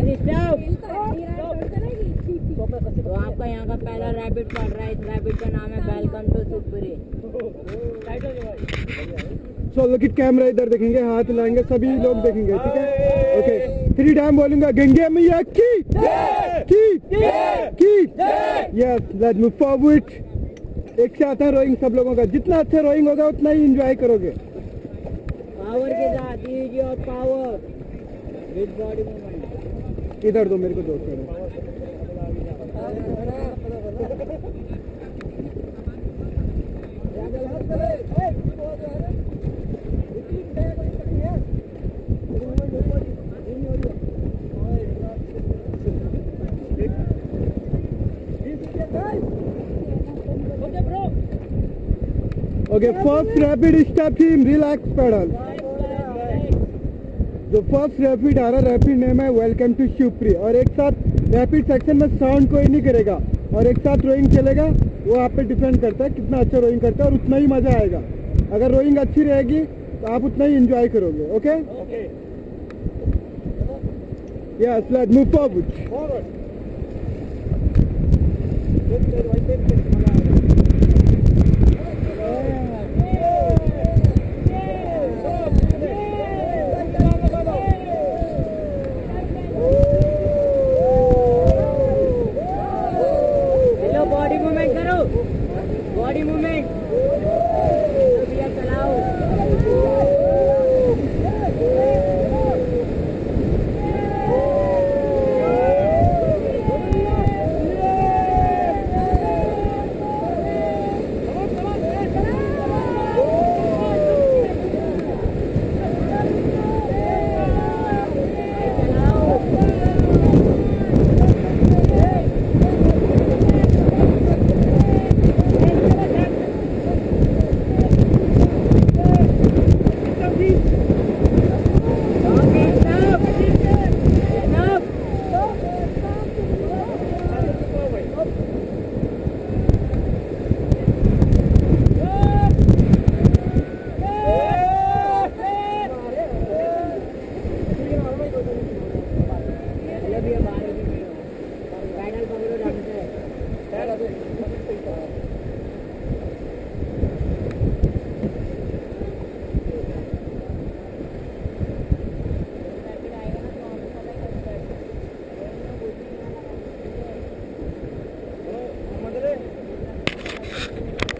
तो आपका यहाँ का पहला रैबिट पड़ रहा है। इस रैबिट का नाम है वेलकम टू सुपुरी। सो लुक एट कैमरा, इधर देखेंगे, हाथ लाएंगे, सभी लोग देखेंगे, ठीक है? ओके, 3 टाइम बोलूंगा, गंगे मैया की यस, लेट्स मूव फॉरवर्ड। एक साथ है रोइंग सब लोगों का, जितना अच्छा रोइंग होगा उतना ही एंजॉय करोगे। पावर के साथ use your power with body movement. इधर दो मेरे को, दोस्त okay, first rapid step team, relax pedal. जो फर्स्ट रैपिड आ रहा, रैपिड नेम है वेलकम टू शिवपुरी। और एक साथ रैपिड सेक्शन में साउंड कोई नहीं करेगा और एक साथ रोइंग चलेगा। वो आप पे डिपेंड करता है कितना अच्छा रोइंग करता है और उतना ही मजा आएगा। अगर रोइंग अच्छी रहेगी तो आप उतना ही एंजॉय करोगे। Okay, yes, let's move forward.